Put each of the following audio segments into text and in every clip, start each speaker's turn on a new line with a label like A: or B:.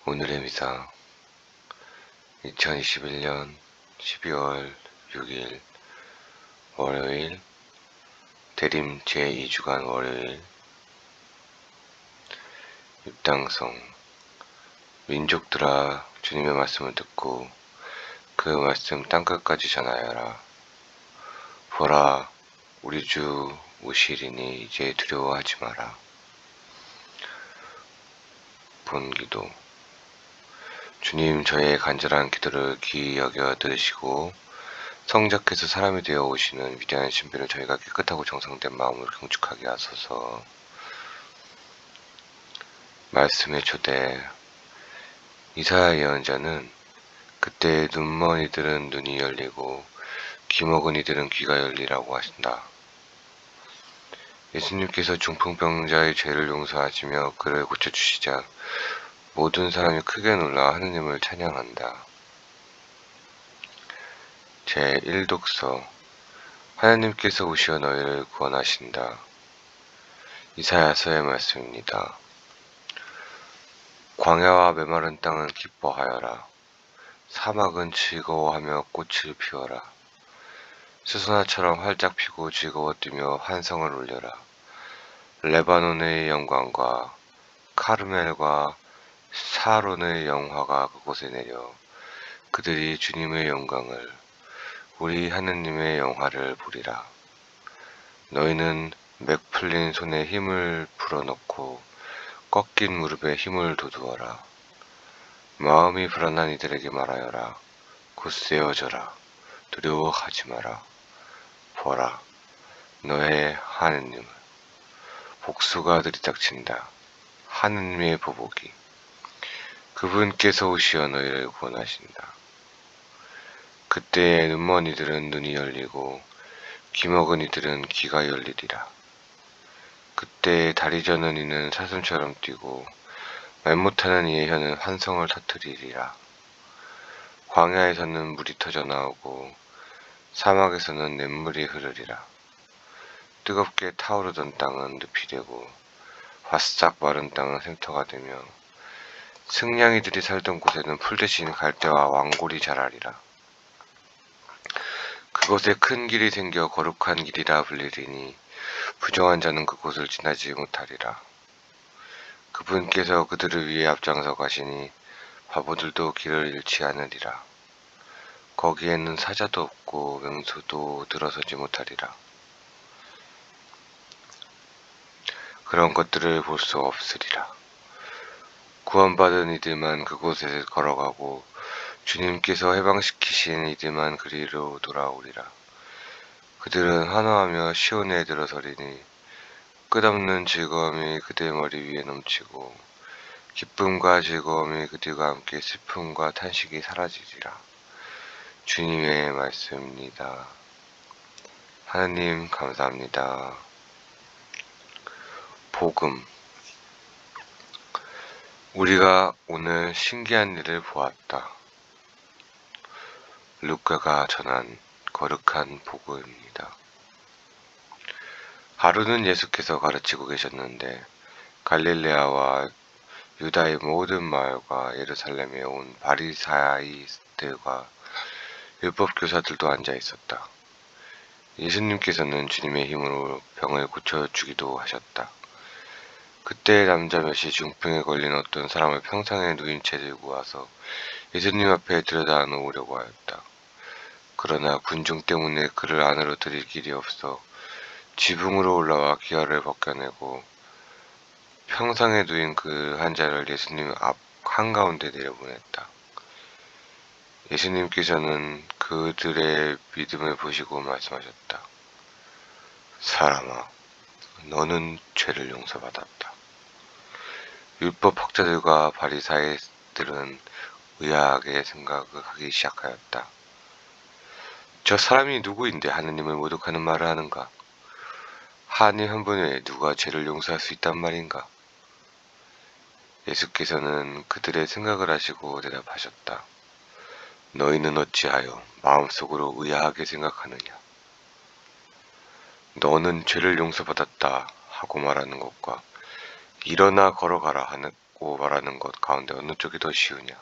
A: 오늘의 미사 2021년 12월 6일 월요일 대림 제2주간 월요일 입당성 민족들아 주님의 말씀을 듣고 그 말씀 땅끝까지 전하여라. 보라 우리 주 오시리니 이제 두려워하지 마라. 본기도 주님 저의 간절한 기도를 귀히 여겨 들으시고 성자께서 사람이 되어 오시는 위대한 신비를 저희가 깨끗하고 정상된 마음으로 경축하게 하소서. 말씀의 초대 이사야 예언자는 그때 눈먼 이들은 눈이 열리고 귀먹은 이들은 귀가 열리라고 하신다. 예수님께서 중풍병자의 죄를 용서하시며 그를 고쳐주시자 모든 사람이 크게 놀라 하느님을 찬양한다. 제1독서 하나님께서 오시어 너희를 구원하신다. 이사야서의 말씀입니다. 광야와 메마른 땅은 기뻐하여라. 사막은 즐거워하며 꽃을 피워라. 수선화처럼 활짝 피고 즐거워 뛰며 환성을 울려라. 레바논의 영광과 카르멜과 사론의 영화가 그곳에 내려 그들이 주님의 영광을 우리 하느님의 영화를 보리라. 너희는 맥 풀린 손에 힘을 불어넣고 꺾인 무릎에 힘을 돋우어라. 마음이 불안한 이들에게 말하여라. 굳세어져라. 두려워하지 마라. 보라, 너의 하느님을 복수가 들이닥친다. 하느님의 보복이 그분께서 오시어 너희를 구원하신다. 그때에 눈먼 이들은 눈이 열리고 귀먹은 이들은 귀가 열리리라. 그때에 다리 저는 이는 사슴처럼 뛰고 말 못하는 이의 혀는 환성을 터뜨리리라. 광야에서는 물이 터져 나오고 사막에서는 냇물이 흐르리라. 뜨겁게 타오르던 땅은 늪이 되고 바싹 마른 땅은 샘터가 되며 승냥이들이 살던 곳에는 풀 대신 갈대와 왕골이 자라리라. 그곳에 큰 길이 생겨 거룩한 길이라 불리리니 부정한 자는 그곳을 지나지 못하리라. 그분께서 그들을 위해 앞장서 가시니 바보들도 길을 잃지 않으리라. 거기에는 사자도 없고 맹수도 들어서지 못하리라. 그런 것들을 볼 수 없으리라. 구원받은 이들만 그곳에 걸어가고 주님께서 해방시키신 이들만 그리로 돌아오리라. 그들은 환호하며 시온에 들어서리니 끝없는 즐거움이 그들 머리 위에 넘치고 기쁨과 즐거움이 그들과 함께 슬픔과 탄식이 사라지리라. 주님의 말씀입니다. 하나님 감사합니다. 복음 우리가 오늘 신기한 일을 보았다. 루카가 전한 거룩한 복음입니다. 하루는 예수께서 가르치고 계셨는데 갈릴레아와 유다의 모든 마을과 예루살렘에 온 바리사이들과 율법교사들도 앉아 있었다. 예수님께서는 주님의 힘으로 병을 고쳐주기도 하셨다. 그때 남자 몇이 중풍에 걸린 어떤 사람을 평상에 누인 채 들고 와서 예수님 앞에 들여다 놓으려고 하였다. 그러나 군중 때문에 그를 안으로 들일 길이 없어 지붕으로 올라와 기아를 벗겨내고 평상에 누인 그 환자를 예수님 앞 한가운데 내려보냈다. 예수님께서는 그들의 믿음을 보시고 말씀하셨다. 사람아, 너는 죄를 용서받았다. 율법 학자들과 바리사이들은 의아하게 생각하기 시작하였다. 저 사람이 누구인데 하느님을 모독하는 말을 하는가? 하느님 한 분 외에 누가 죄를 용서할 수 있단 말인가? 예수께서는 그들의 생각을 아시고 대답하셨다. 너희는 어찌하여 마음속으로 의아하게 생각하느냐? 너는 죄를 용서받았다 하고 말하는 것과 일어나 걸어가라 용서하라고 말하는 것 가운데 어느 쪽이 더 쉬우냐?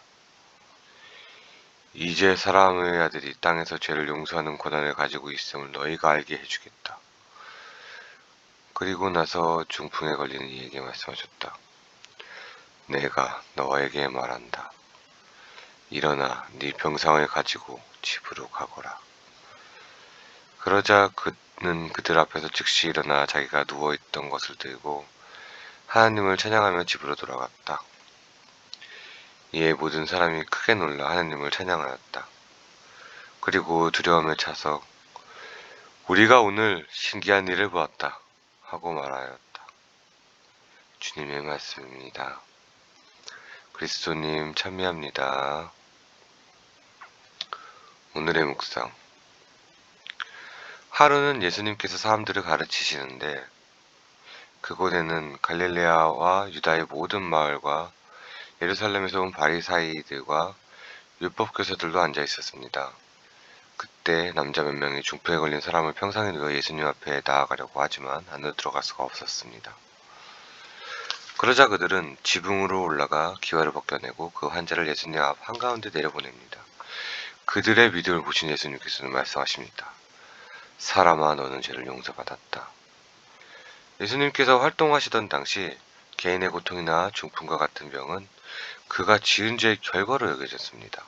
A: 이제 사람의 아들이 땅에서 죄를 용서하는 권한을 가지고 있음을 너희가 알게 해주겠다. 그리고 나서 중풍에 걸리는 이에게 말씀하셨다. 내가 너에게 말한다. 일어나 네 병상을 가지고 집으로 가거라. 그러자 그는 그들 앞에서 즉시 일어나 자기가 누워있던 것을 들고 하나님을 찬양하며 집으로 돌아갔다. 이에 모든 사람이 크게 놀라 하나님을 찬양하였다. 그리고 두려움에 차서 우리가 오늘 신기한 일을 보았다 하고 말하였다. 주님의 말씀입니다. 그리스도님 참여합니다. 오늘의 묵상. 하루는 예수님께서 사람들을 가르치시는데 그곳에는 갈릴레아와 유다의 모든 마을과 예루살렘에서 온 바리사이들과 율법교사들도 앉아 있었습니다. 그때 남자 몇 명이 중풍에 걸린 사람을 평상에 누워 예수님 앞에 나아가려고 하지만 안으로 들어갈 수가 없었습니다. 그러자 그들은 지붕으로 올라가 기와를 벗겨내고 그 환자를 예수님 앞 한가운데 내려보냅니다. 그들의 믿음을 보신 예수님께서는 말씀하십니다. 사람아, 너는 죄를 용서받았다. 예수님께서 활동하시던 당시 개인의 고통이나 중풍과 같은 병은 그가 지은 죄의 결과로 여겨졌습니다.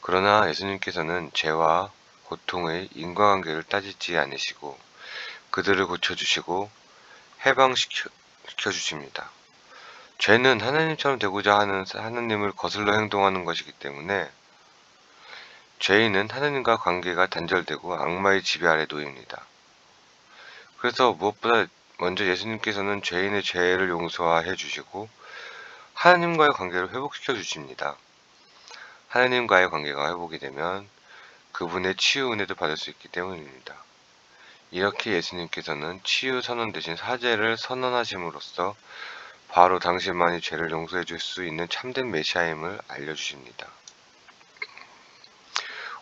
A: 그러나 예수님께서는 죄와 고통의 인과관계를 따지지 않으시고 그들을 고쳐주시고 해방시켜주십니다. 죄는 하나님처럼 되고자 하는 하나님을 거슬러 행동하는 것이기 때문에 죄인은 하나님과 관계가 단절되고 악마의 지배 아래 놓입니다. 그래서 무엇보다 먼저 예수님께서는 죄인의 죄를 용서해 주시고 하나님과의 관계를 회복시켜 주십니다. 하나님과의 관계가 회복이 되면 그분의 치유 은혜도 받을 수 있기 때문입니다. 이렇게 예수님께서는 치유 선언 대신 사죄를 선언하심으로써 바로 당신만이 죄를 용서해 줄 수 있는 참된 메시아임을 알려주십니다.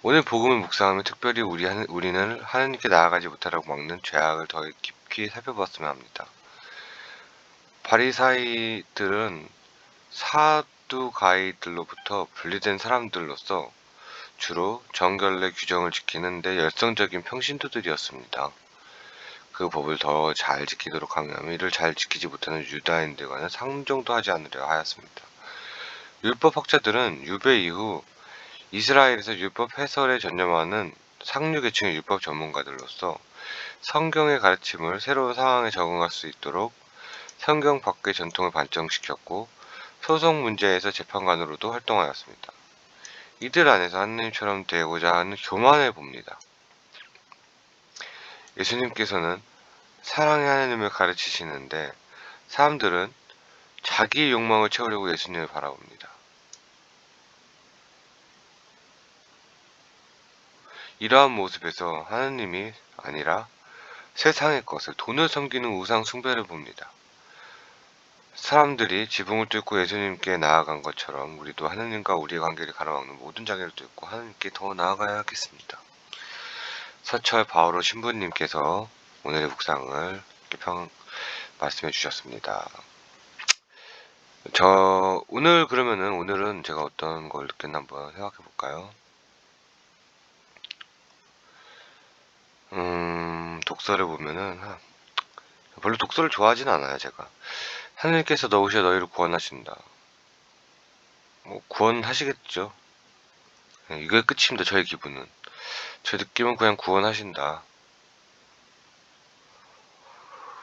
A: 오늘 복음을 묵상하며 특별히 우리는 하나님께 나아가지 못하라고 막는 죄악을 더 깊이 살펴봤으면 합니다. 바리사이들은 사두가이들로부터 분리된 사람들로서 주로 정결례 규정을 지키는 데 열성적인 평신도들이었습니다. 그 법을 더 잘 지키도록 하면 이를 잘 지키지 못하는 유다인들과는 상종도 하지 않으려 하였습니다. 율법학자들은 유배 이후 이스라엘에서 율법 해설에 전념하는 상류계층의 율법 전문가들로서 성경의 가르침을 새로운 상황에 적응할 수 있도록 성경 밖의 전통을 반영시켰고 소송 문제에서 재판관으로도 활동하였습니다. 이들 안에서 하느님처럼 되고자 하는 교만을 봅니다. 예수님께서는 사랑의 하나님을 가르치시는데 사람들은 자기의 욕망을 채우려고 예수님을 바라봅니다. 이러한 모습에서 하나님이 아니라 세상의 것을, 돈을 섬기는 우상 숭배를 봅니다. 사람들이 지붕을 뚫고 예수님께 나아간 것처럼 우리도 하나님과 우리의 관계를 가로막는 모든 장애를 뚫고 하나님께 더 나아가야 하겠습니다. 서철 바오로 신부님께서 오늘의 묵상을 말씀해 주셨습니다. 오늘은 제가 어떤 걸 느꼈나 한번 생각해 볼까요? 독서를 보면은 별로 독서를 좋아하진 않아요. 제가 하나님께서 넣으셔 너희를 구원하신다. 뭐 구원하시겠죠. 이게 끝입니다. 저의 기분은. 제 느낌은 그냥 구원하신다.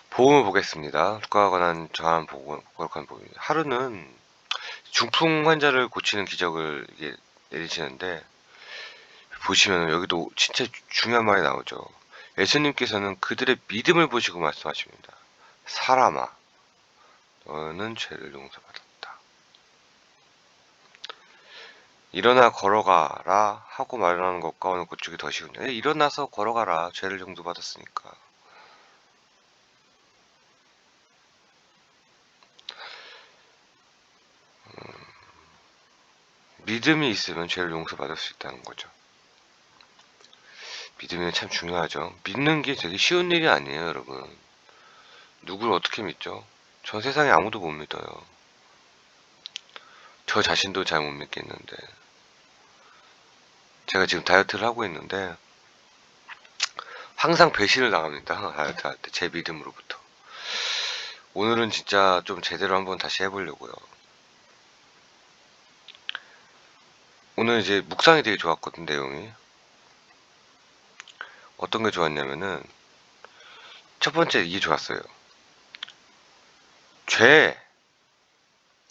A: 복음을 보겠습니다. 국가와 관한 정한 거룩한 복음입니다. 하루는 중풍 환자를 고치는 기적을 내리시는데 보시면 여기도 진짜 중요한 말이 나오죠. 예수님께서는 그들의 믿음을 보시고 말씀하십니다. 사람아, 너는 죄를 용서받았다. 일어나 걸어가라 하고 말하는 것과 어느 그쪽이 더 쉬우냐. 일어나서 걸어가라. 죄를 용서받았으니까. 믿음이 있으면 죄를 용서받을 수 있다는 거죠. 믿음이 참 중요하죠. 믿는 게 되게 쉬운 일이 아니에요, 여러분. 누구를 어떻게 믿죠? 전 세상에 아무도 못 믿어요. 저 자신도 잘 못 믿겠는데, 제가 지금 다이어트를 하고 있는데 항상 배신을 당합니다. 다이어트 할 때 제 믿음으로부터. 오늘은 진짜 좀 제대로 한번 다시 해보려고요. 오늘 이제 묵상이 되게 좋았거든. 내용이 어떤 게 좋았냐면은, 첫 번째 이게 좋았어요. 죄,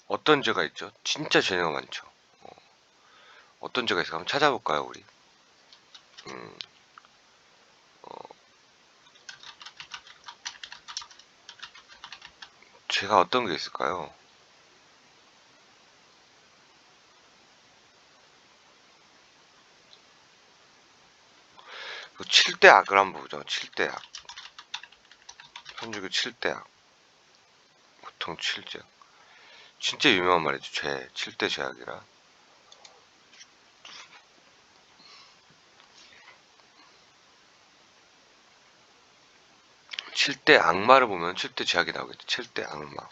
A: 어떤 죄가 있죠? 진짜 죄가 많죠. 어떤 죄가 있을까? 한번 찾아볼까요, 우리? 음, 죄가 어떤 게 있을까요? 그 7대 악을 한번 보죠. 7대 악. 현주교 7대 악. 보통 7제. 진짜 유명한 말이죠. 죄. 7대 죄악이라. 7대 악마를 보면 7대 죄악이 나오겠죠. 7대 악마.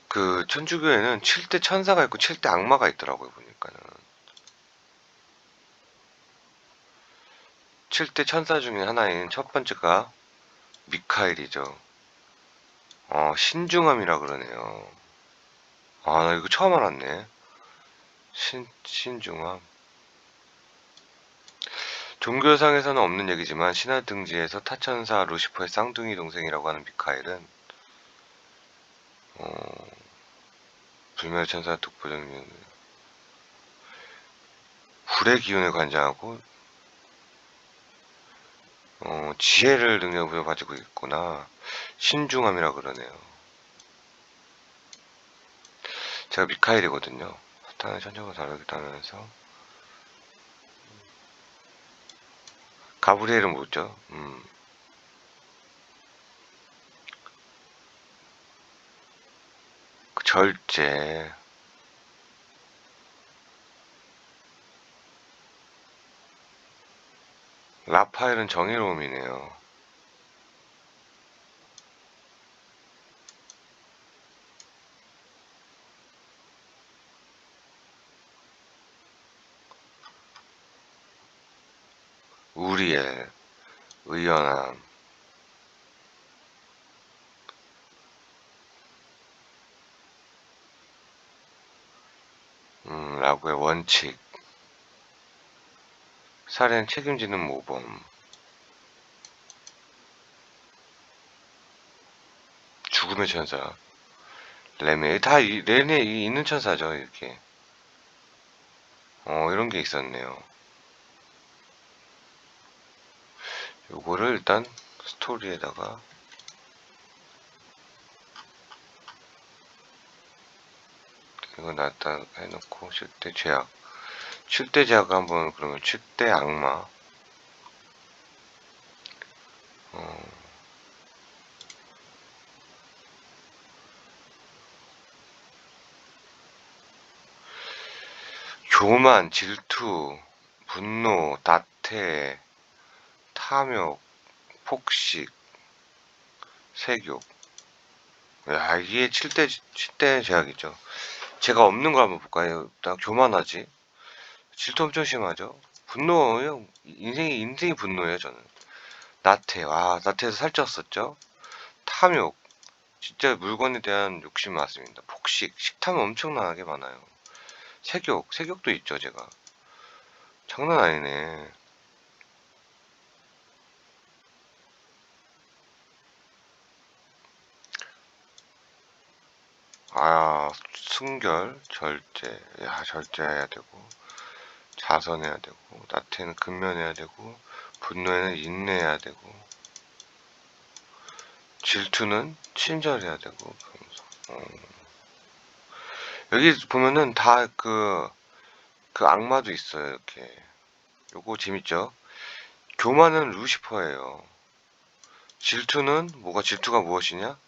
A: 그 천주교에는 7대 천사가 있고 7대 악마가 있더라고요. 보니까는. 7대 천사 중에 하나인 첫 번째가 미카엘이죠. 신중함이라 그러네요. 나 이거 처음 알았네. 신중함. 종교상에서는 없는 얘기지만 신화 등지에서 타천사 루시퍼의 쌍둥이 동생이라고 하는 미카엘은 불멸의 천사 독보적인 불의 기운을 관장하고 지혜를 능력을 가지고 있구나. 신중함이라 그러네요. 제가 미카엘이거든요. 사탄의 천적을 다루기도 하면서 가브리엘은 뭐죠? 그 절제. 라파엘은 정의로움이네요. 우리엘, 의연함. 라고의 원칙. 살인 책임지는 모범. 죽음의 천사. 레메. 다 레네 있는 천사죠, 이렇게. 이런 게 있었네요. 요거를 일단 스토리에다가 이거 놨다 해놓고 7대 죄악. 7대 죄악 한번 그러면 7대 악마. 교만, 질투, 분노, 나태, 탐욕, 폭식, 색욕. 야, 이게 7대 제약이죠. 제가 없는 거 한번 볼까요? 나 교만하지. 질투 엄청 심하죠. 분노요. 인생이 분노예요, 저는. 나태, 나태에서 살쪘었죠. 탐욕. 진짜 물건에 대한 욕심 많습니다. 폭식, 식탐 엄청나게 많아요. 색욕도 있죠, 제가. 장난 아니네. 순결, 절제. 야, 절제해야 되고, 자선해야 되고, 나태는 근면해야 되고, 분노에는 인내해야 되고, 질투는 친절해야 되고, 여기 보면은 다 그 악마도 있어요, 이렇게. 요거 재밌죠? 교만은 루시퍼예요. 질투가 무엇이냐?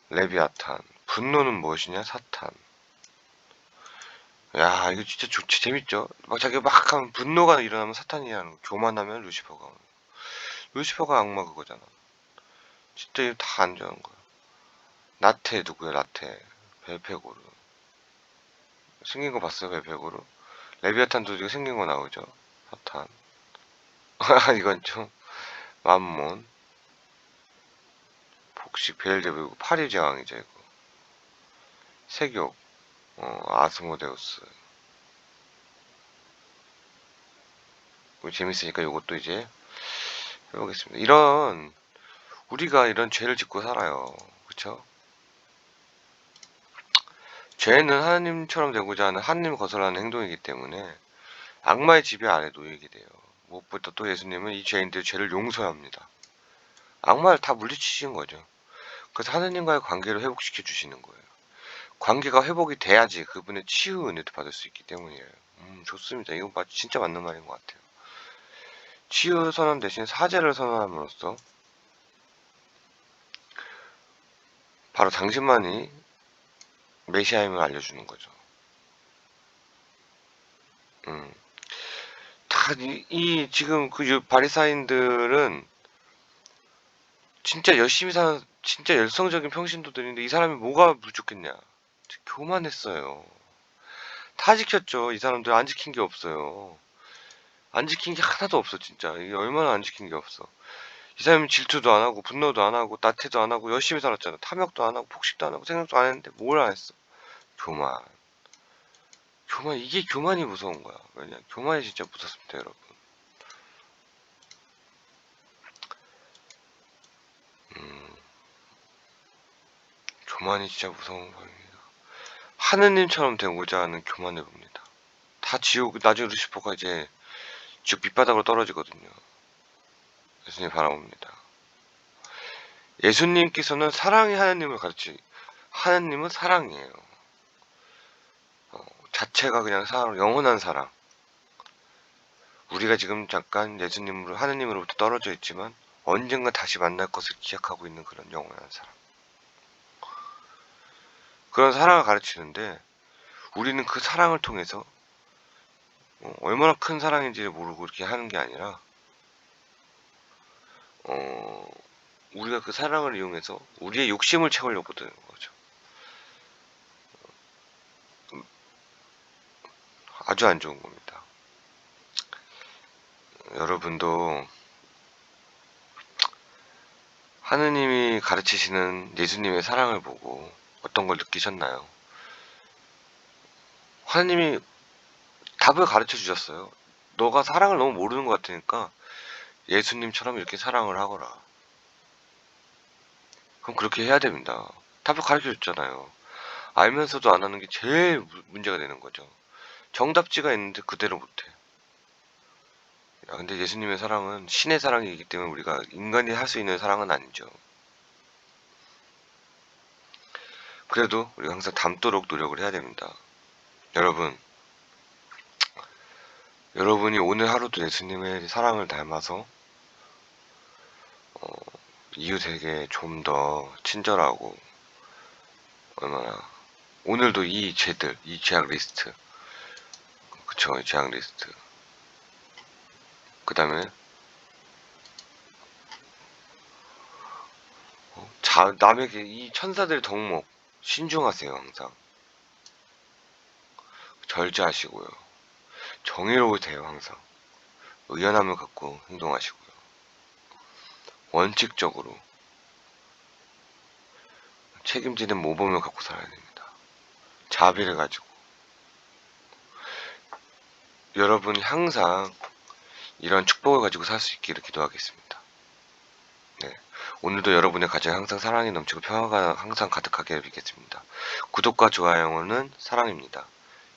A: 레비아탄. 분노는 무엇이냐? 사탄. 야, 이거 진짜 재밌죠? 막 자기가 막 하면 분노가 일어나면 사탄이라는 거. 교만하면 루시퍼가 오는 거. 루시퍼가 악마 그거잖아. 진짜 이거 다 안 좋아하는 거야. 나테 누구야? 나테 벨페고르 생긴 거 봤어요? 벨페고르 레비아탄도 이거 생긴 거 나오죠? 사탄 이건 좀 맘몬 복식 베일제브 파리 제왕이죠 이거. 세교 아스모데우스. 재밌으니까 이것도 이제 해보겠습니다. 이런 우리가 이런 죄를 짓고 살아요. 그쵸? 죄는 하나님처럼 되고자 하는 하나님을 거절하는 행동이기 때문에 악마의 지배 아래 놓이게 돼요. 무엇보다 또 예수님은 이 죄인들의 죄를 용서합니다. 악마를 다 물리치신 거죠. 그래서 하나님과의 관계를 회복시켜 주시는 거예요. 관계가 회복이 돼야지 그분의 치유 은혜도 받을 수 있기 때문이에요. 좋습니다. 이건 진짜 맞는 말인 것 같아요. 치유 선언 대신 사죄를 선언함으로써 바로 당신만이 메시아임을 알려주는 거죠. 지금 그 바리사인들은 진짜 열심히 사는 진짜 열성적인 평신도들인데 이 사람이 뭐가 부족했냐? 교만했어요. 다 지켰죠. 이 사람들 안 지킨 게 없어요. 안 지킨 게 하나도 없어 진짜. 이게 얼마나 안 지킨 게 없어. 이 사람이 질투도 안 하고 분노도 안 하고 나태도 안 하고 열심히 살았잖아. 탐욕도 안 하고 폭식도 안 하고 생각도 안 했는데 뭘 안 했어? 교만. 이게 교만이 무서운 거야. 왜냐? 교만이 진짜 무섭습니다, 여러분. 교만이 진짜 무서운 거입니다. 하느님처럼 되고자 하는 교만을 봅니다. 다 지옥, 나중에 루시퍼가 이제 지옥 밑바닥으로 떨어지거든요. 예수님 바라봅니다. 예수님께서는 사랑이 하나님을 하나님은 사랑이에요. 자체가 그냥 사랑, 영원한 사랑. 우리가 지금 잠깐 예수님으로, 하느님으로부터 떨어져 있지만 언젠가 다시 만날 것을 기약하고 있는 그런 영원한 사랑. 그런 사랑을 가르치는데 우리는 그 사랑을 통해서 얼마나 큰 사랑인지를 모르고 이렇게 하는 게 아니라 우리가 그 사랑을 이용해서 우리의 욕심을 채우려고 드는 거죠. 아주 안 좋은 겁니다. 여러분도 하느님이 가르치시는 예수님의 사랑을 보고 어떤 걸 느끼셨나요? 하느님이 답을 가르쳐 주셨어요. 너가 사랑을 너무 모르는 것 같으니까 예수님처럼 이렇게 사랑을 하거라. 그럼 그렇게 해야 됩니다. 답을 가르쳐 줬잖아요. 알면서도 안 하는 게 제일 문제가 되는 거죠. 정답지가 있는데 그대로 못해. 근데 예수님의 사랑은 신의 사랑이기 때문에 우리가 인간이 할 수 있는 사랑은 아니죠. 그래도 우리가 항상 닮도록 노력을 해야 됩니다. 여러분이 오늘 하루도 예수님의 사랑을 닮아서 이웃에게 좀 더 친절하고 얼마나 오늘도 이 죄악 리스트 그쵸, 이 죄악 리스트 그 다음에 남에게 이 천사들 덕목 신중하세요. 항상 절제하시고요. 정의로우세요. 항상 의연함을 갖고 행동하시고요. 원칙적으로 책임지는 모범을 갖고 살아야 됩니다. 자비를 가지고 여러분이 항상 이런 축복을 가지고 살 수 있기를 기도하겠습니다. 네. 오늘도 여러분의 가정에 항상 사랑이 넘치고 평화가 항상 가득하게 빌겠습니다. 구독과 좋아요는 사랑입니다.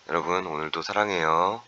A: 여러분 오늘도 사랑해요.